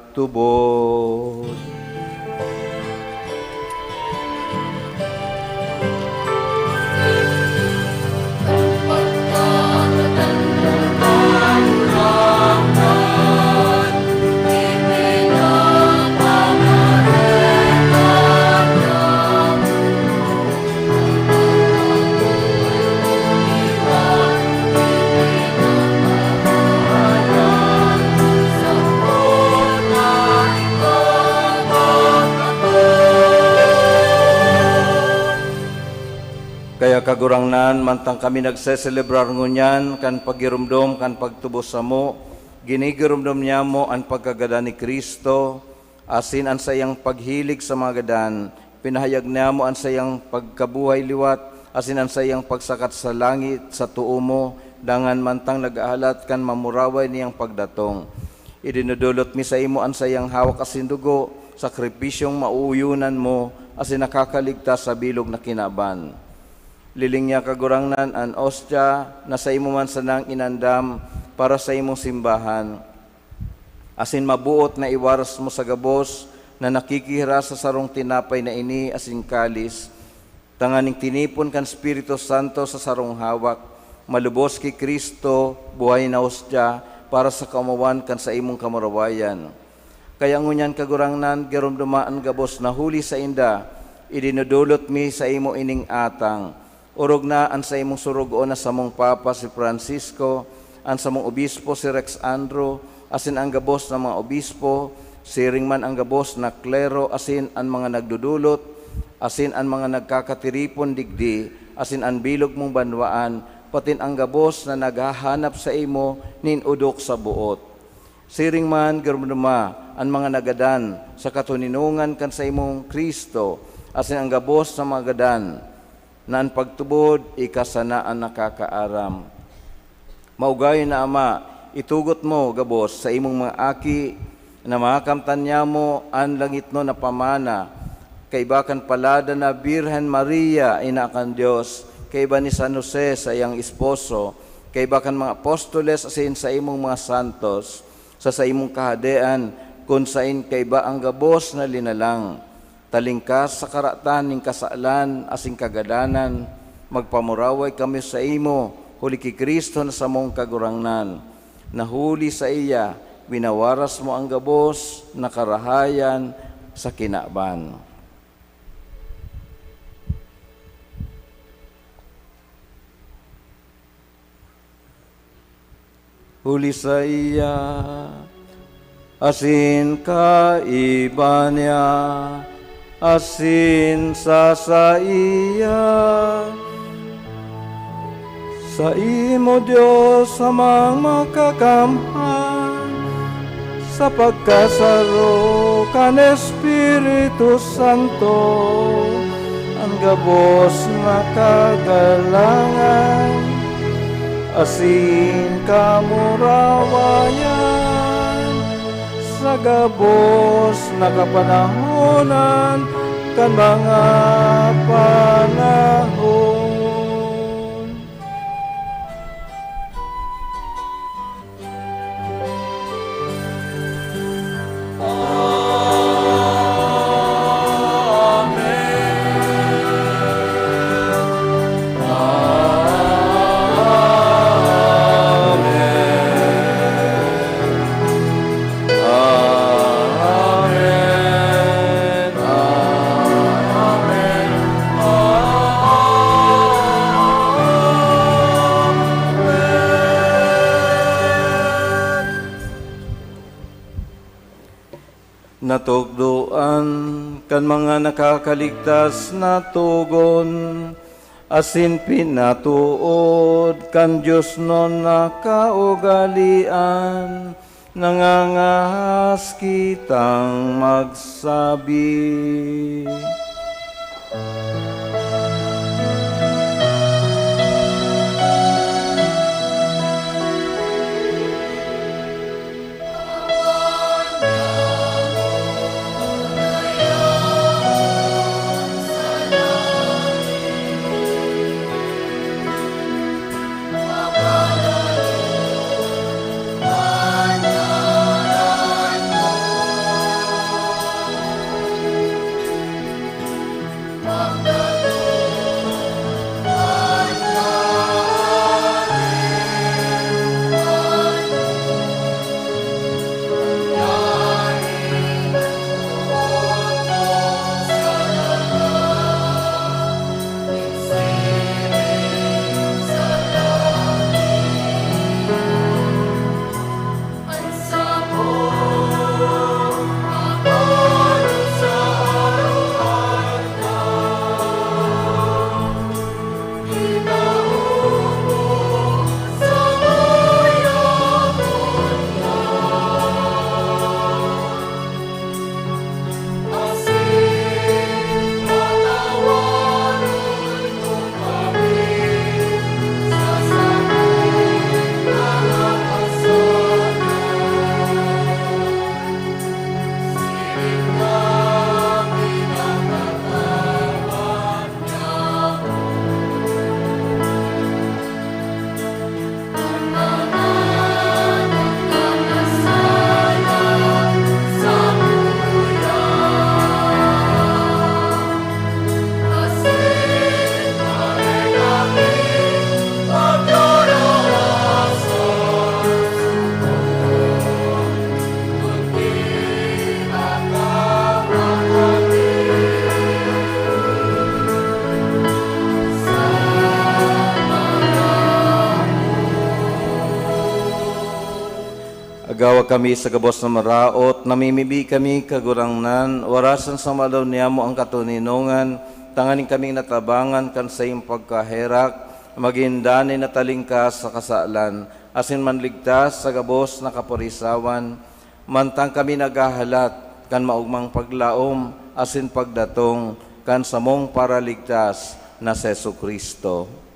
Kaya kagurangnan, mantang kami nagseselebrar ngunyan, kan pagirumdom, kan pagtubos sa mo, ginigirumdom niya mo ang pagkagada ni Kristo, asin ang sayang paghilig sa mga gadan, pinahayag niya mo ang sayang pagkabuhay liwat, asin ang sayang pagsakat sa langit, sa tuo mo, dangan mantang nag-aalat kan mamuraway niyang pagdatong. Idinudulot mi sa imo ang sayang hawak asin dugo, sakripisyong mauuyunan mo, asin nakakaligtas sa bilog na kinaban. Liling niya kagurangnan an ostya na sa imo man sanang inandam para sa imong simbahan. Asin mabuot na iwaras mo sa gabos na nakikihira sa sarong tinapay na ini asin kalis. Tanganing tinipon kan Espiritu Santo sa sarong hawak. Malubos ki Kristo, buhay na ostya para sa kamawan kan sa imong kamarawayan. Kaya ngunyan kagurangnan, gerumdumaan gabos na huli sa inda, idinudulot mi sa imo ining atang. Urog na ang sa imong surugo na sa mong Papa si Francisco, ang sa mong obispo si Rex Andro, asin ang gabos na mga obispo, siring man ang gabos na klero, asin ang mga nagdudulot, asin ang mga nagkakatiripon digdi, asin ang bilog mong banwaan, patin ang gabos na naghahanap sa imo, ninudok sa buot. Siring man garumduma ang mga nagadan sa katuninungan kan sa imong Kristo, asin ang gabos na mga gadan, na ang pagtubod, ikasanaan nakakaaram. Maugay na Ama, itugot mo, gabos, sa imong mga aki, na makamtan niya mo ang langit no na pamana, kaibakan palada na Birhen Maria, ina kan Dios, kaiba ni San Jose sa iyang esposo, kaibakan mga apostoles asin sa imong mga santos, sa imong kahadean, kung sain kaiba ang gabos na linalang, talingkas sa karatan ning kasaalan asing kagadanan, magpamuraway kami sa imo, huli ki Kristo na sa mong kagurangnan, nahuli sa iya, winawaras mo ang gabos na karahayan sa kinaban. Huli sa iya, asin kaiba niya, asin sa iya. Sa imo Diyos amang makakamhan, sa pagkasaro kan Espiritu Santo, ang gabos na kagalangan, asin kamurawayan, sa gabos na kapanahonan, kan mga panahon. Natugduan kan mga nakakaligtas na tugon, asin pinatuod kan Diyos non nakaugalian, nangangahas kitang magsabi. Agawa kami sa gabos na maraot, namimibi kami kagurangnan, warasan sa malaw niya mo ang katuninungan, tanganing kaming natabangan kan sa iyong pagkaherak, magindani na talingkas sa kasalan, asin manligtas sa gabos na kapurisawan, mantang kami nagahalat, kan maugmang paglaom, asin pagdatong, kan samong paraligtas na si Jesucristo.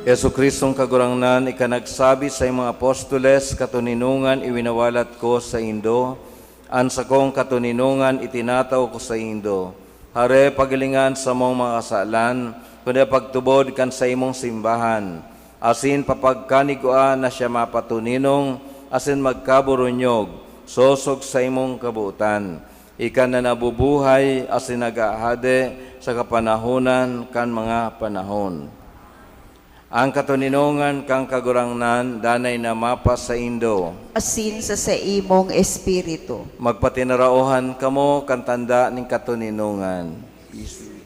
Yesu Kristong kagurangnan, ikanagsabi sa imong apostoles, katuninungan iwinawalat ko sa Indo, an sa kong katuninungan itinataw ko sa Indo. Hare pagalingan sa mong mga kasalan, kundi pagtubod kan sa imong simbahan. Asin papagkaniguan na siya mapatuninong, asin magkaburunyog, sosog sa imong kabuutan. Ikan na nabubuhay, asin nag-aahade sa kapanahunan kan mga panahon. Ang katuninungan kang kagurangnan, danay na mapas sa Indo. Asin sa imong espiritu. Magpatinarauhan kamo kan tanda ning katuninungan. Peace.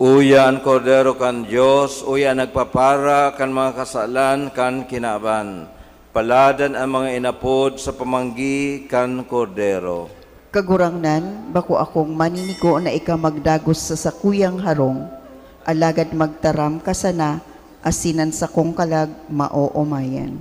Uya ang kordero kan Diyos, uya nagpapara kan mga kasalan kan kinaban. Paladan ang mga inapod sa pamanggi kan kordero. Kagurangnan, bako akong maninigo na ika magdagos sa sakuyang harong, alagad magtaram ka sana, asinan sa kong kalag maoomayan.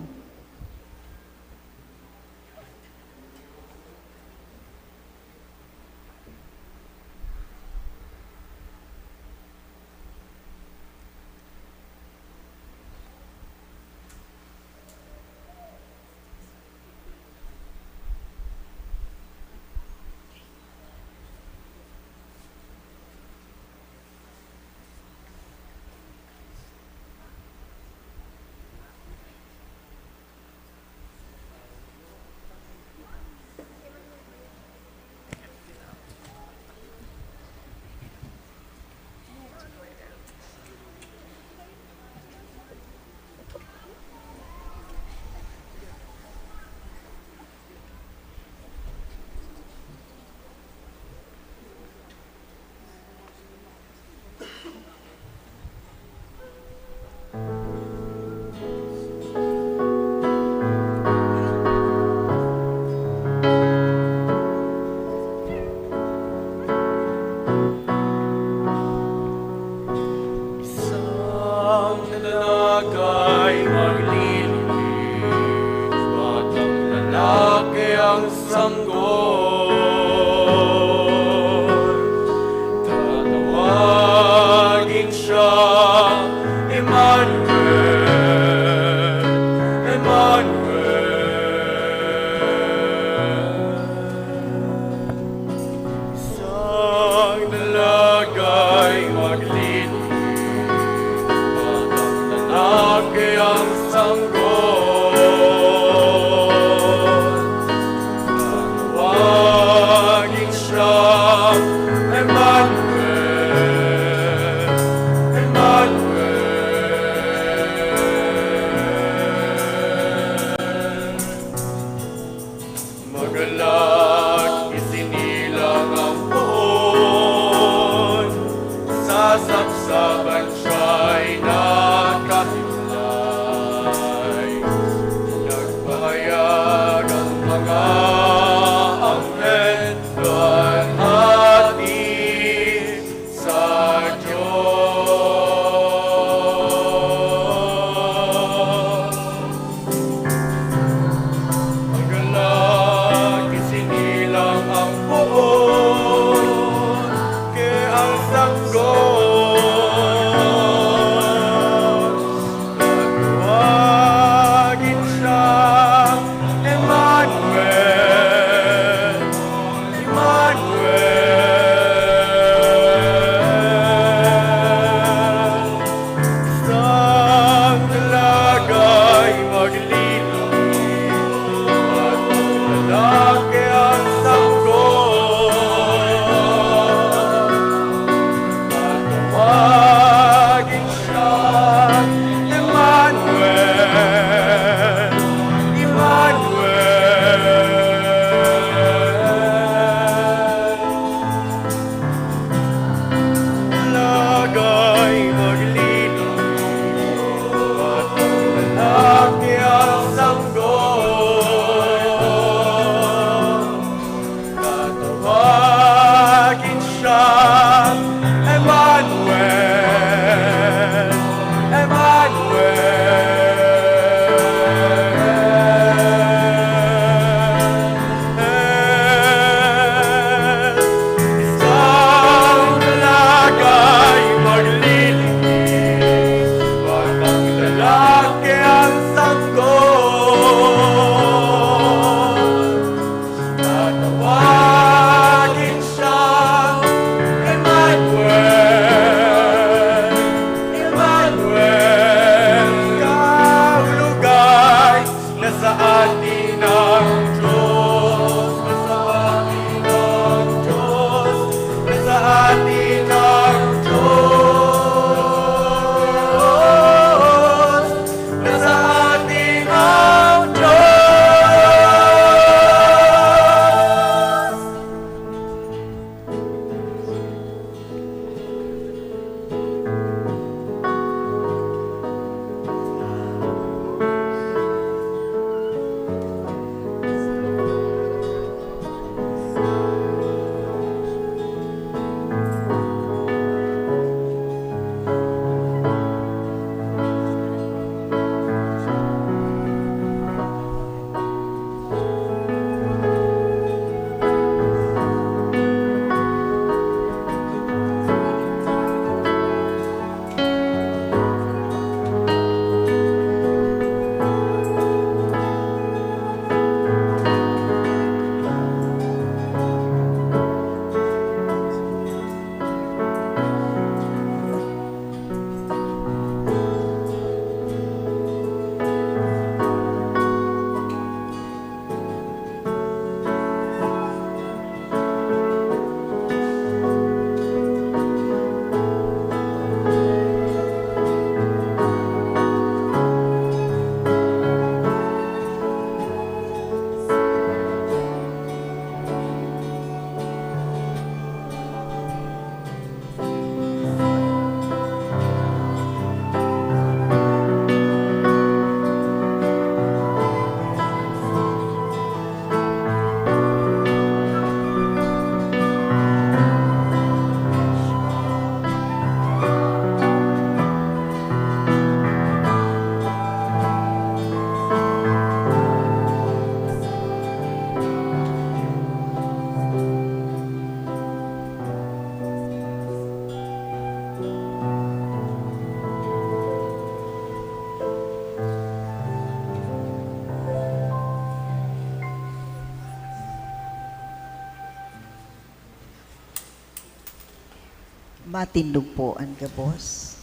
Matindog po ang gabos.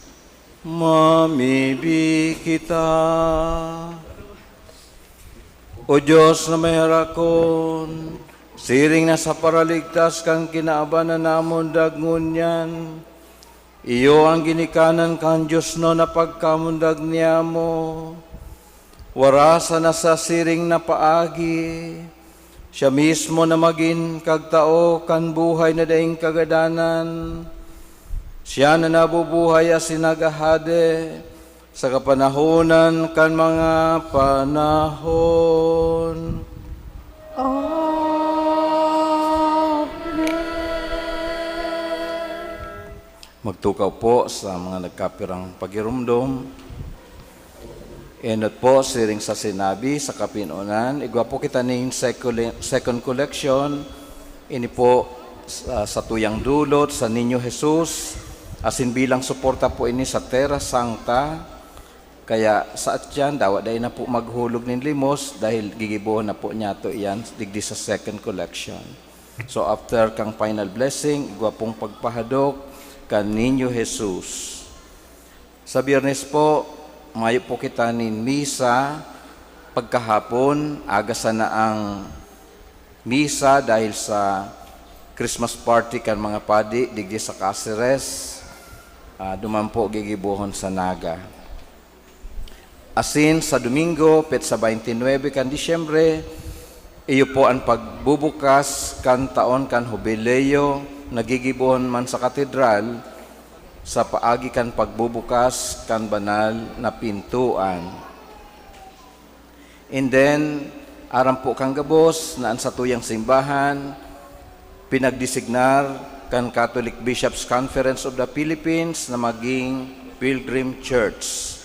Mamibi kita. O Diyos na may harakon, siring na sa paraligtas kang kinaabanan namon dagngunyan, iyo ang ginikanan kan Diyos no na pagkamundag niya mo. Warasa na sa siring na paagi, siya mismo na maging kagtao kan buhay na daing kagadanan. Siya na nabubuhay as sinagahade sa kapanahonan kan mga panahon. Magtukaw po sa mga nagkapirang pagirumdom. Enot po, siring sa sinabi sa kapinunan, igwa po kita ning second collection, ini po sa tuyang dulot, sa Ninyo Jesus, asin bilang suporta po ini sa Terra Sancta, kaya sa atyan, dawa dahil na po maghulog ng limos, dahil gigibuhan na po niya to iyan, digdi sa second collection. So after kang final blessing, igwa pong pagpahadok, kan Ninyo Jesus. Sa Biyernes po, mayo po kita nin misa, pagkahapon, agasa na ang misa dahil sa Christmas party kan mga padi, digdi sa Cáceres, duman po gigibuhon sa Naga. Asin sa Domingo, petsa 29 kan Disyembre, iyo po ang pagbubukas kan taon kan Jubileo, nagigibuhon man sa katedral, sa paagi kan pagbubukas kan banal na pintuan. And then, aram po kang gabos na ang sa tuyang simbahan, pinagdesignar kan Catholic Bishops Conference of the Philippines na maging Pilgrim Church.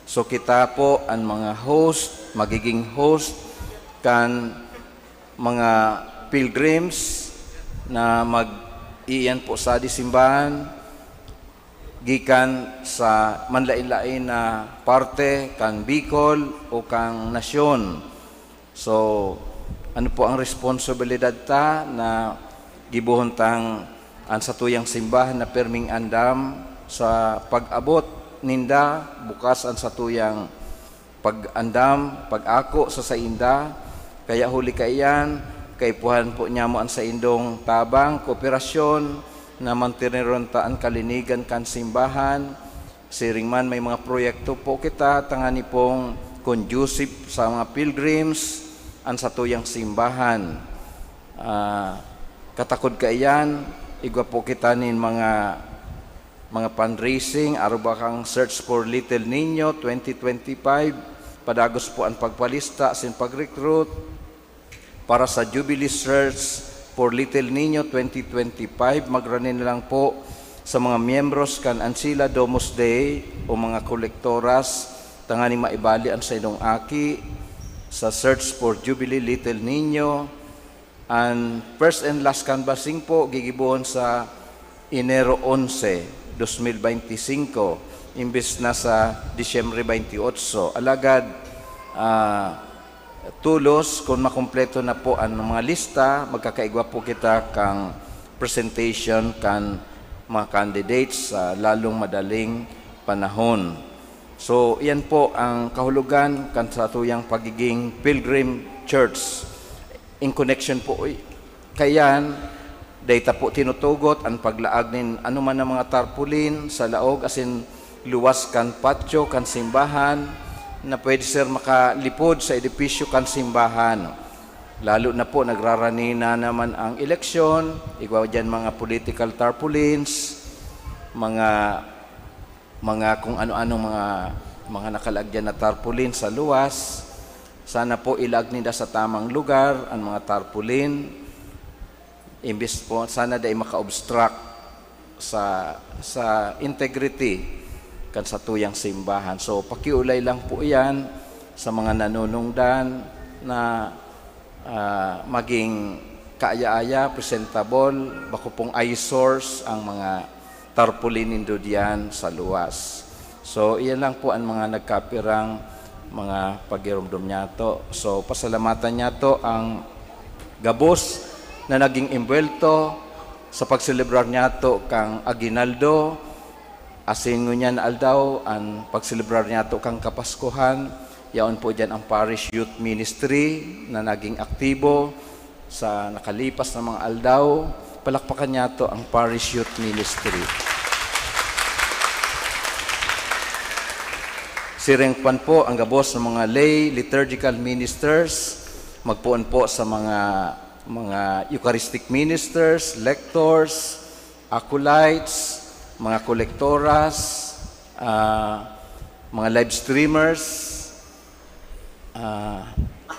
So kita po ang mga host, magiging host kan mga pilgrims na mag-iyan po sa simbahan, gikan sa manlain-lain na parte kan Bicol o kang nasyon. So, ano po ang responsibilidad ta na gibuhon tang ang sa tuyang simbahan na perming andam sa pag-abot ninda, bukas ang sa tuyang pag-andam, pag-ako sa sainda, kaya huli kaiyan, kaipuhan po niya mo ang sa indong tabang, kooperasyon, na mantinirontaan kalinigan kan simbahan. Siring man may mga proyekto po kita, tangani pong conducive sa mga pilgrims, ang sa tuyang simbahan. Katakod kaiyan, igwa po kita nin mga fundraising, aruba kang Search for Little Niño 2025, padagos po ang pagpalista, sin pag-recruit, para sa Jubilee Search for Little Niño 2025, magranin lang po sa mga miyembros kan Ancila Domus Dei o mga kolektoras, tangani maibali ang sa inong aki sa Search for Jubilee Little Niño. And first and last canvassing po, gigibuhon sa Enero 11, 2025, imbes na sa Disyembre 28. Alagad, tulos, kung makumpleto na po ang mga lista, magkakaigwa po kita kang presentation kan mga candidates sa lalong madaling panahon. So, yan po ang kahulugan kan sa tuyang pagiging Pilgrim Church. In connection po, kayan, data po tinutugot ang paglaag nin anuman ng mga tarpulin sa laog, asin luwas kan patio, kan simbahan, na pwede sir makalipod sa edipisyo kan simbahan. Lalo na po nagrarani na naman ang eleksyon, igwa dyan mga political tarpaulins, mga kung ano-ano mga nakalagyan na tarpaulin sa luwas. Sana po ilag nila sa tamang lugar ang mga tarpaulin. Imbis po sana dahil maka-obstruct sa integrity kan sa tuyang simbahan. So, pakiulay lang po iyan sa mga nanunungdan na maging kaaya-aya, presentable, bako pong eyesores ang mga tarpaulin nindo diyan sa luwas. So, iyan lang po ang mga nagkapirang mga pagirumdum niya to. So, pasalamatan niya to ang gabos na naging imbuelto sa pagselebrar niyato kang aginaldo, asin ngunyan aldaw, ang pagselebrar niyato kang kapaskuhan, yaon po dyan ang Parish Youth Ministry na naging aktibo sa nakalipas na mga aldaw. Palakpakan niyato ang Parish Youth Ministry. Sirengpan po ang gabos ng mga lay liturgical ministers, magpuon po sa mga Eucharistic ministers, lectors, acolytes, mga kolektoras, mga live streamers,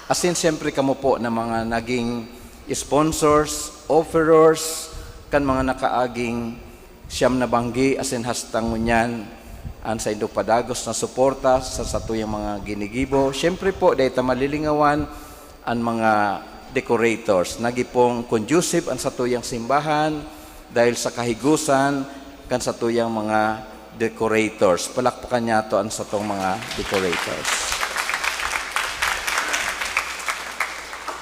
asin siyempre kamo po na mga naging sponsors, offerers, kan mga nakaaging siyam na banggi, asin hastang ngunyan, an sa Indo Padagos na suporta sa satuyang mga ginigibo. Siyempre po, dahil malilingawan ang mga decorators. Nagipong conducive ang satuyang simbahan dahil sa kahigusan kan satuyang mga decorators. Palakpakan niya to ang satong mga decorators.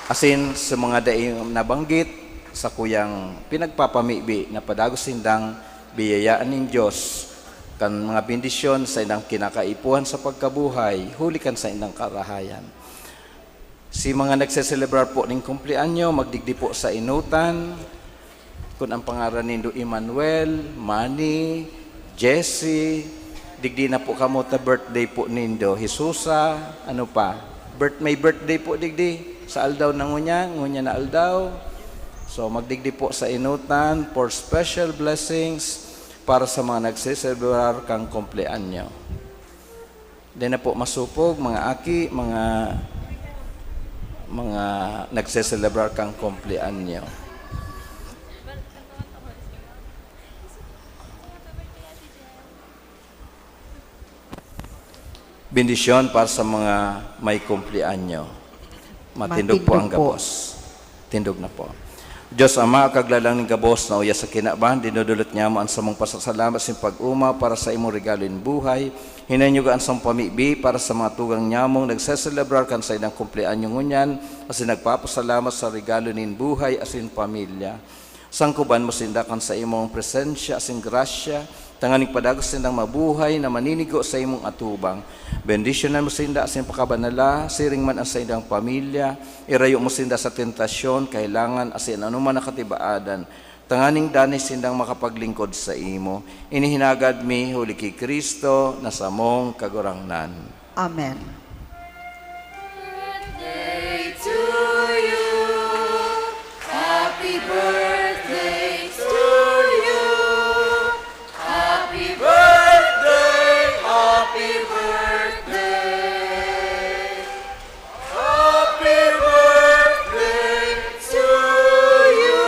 Asin sa mga daing nabanggit sa kuyang pinagpapamibi na Padagos Sindang biyayaan ng Diyos kan mga bendisyon sa inang kinakaipuhan sa pagkabuhay, hulikan sa inang karahayan. Si mga nagseselebrar po ng kumplianyo, magdigdi po sa inutan, kung ang pangaran nindo Emmanuel, Manny, Jesse, digdi na po kamo ta birthday po nindo, Jesusa, ano pa, may birthday po digdi, sa aldaw na ngunya na aldaw. So magdigdi po sa inutan for special blessings, para sa mga nagseselebrar kang kumpleanyo. Di na po masupog, mga aki, mga nagseselebrar kang kumpleanyo. Bendisyon para sa mga may kumpleanyo. Matindog po ang gabos. Tindog na po. Diyos Ama, kaglalang ng gabos na uya sa kinaban, dinudulot niya mo ang samong pasasalamat sa pag-uma para sa imong regalin buhay. Hinanyugaan sa pamibi para sa mga tugang nyamong nagseselebrar kan sa inang kumpleanyo ngunyan, asin nagpapasalamat sa regalo nin buhay asin pamilya. Sangkuban mo sindakan sa imong presensya asin grasya, tanganing Padagos sindang mabuhay na maninigo sa imong atubang. Bendisyonan mo sinda asin pakabanala, siring man ang sa indang pamilya, irayo mo sinda sa tentasyon, kailangan asin anuman nakatibaadan. Tanganing danis sindang makapaglingkod sa imo. Inihinagad mi huli kay Kristo na samong kagurangnan. Amen. Birthday to you. Happy birthday to you. Happy birthday, happy birthday. Happy birthday to you.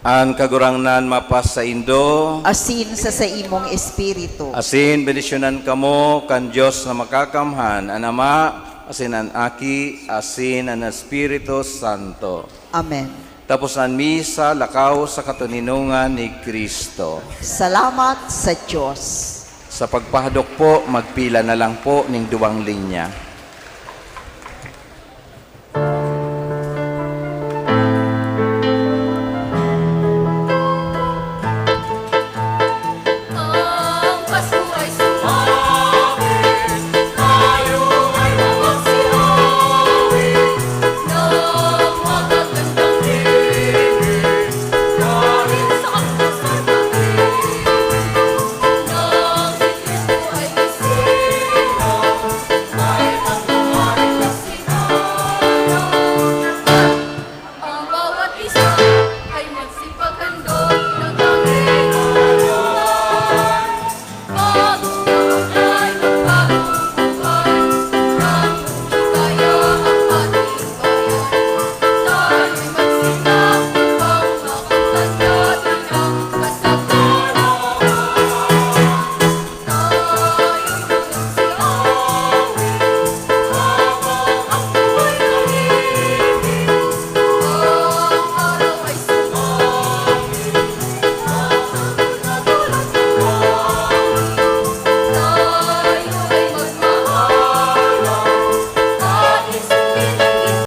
Ang kagurangnan mapas sa Indo, Asin sa imong espiritu. asin bendisyonan kamo kan Dios na makakamhan, ang Ama, asin ang Aki, asin ang Espiritu Santo. Amen. Tapos ang misa, lakaw sa katuninungan ni Kristo. Salamat sa Diyos. Sa pagpahadok po, magpila na lang po ng 2 linya.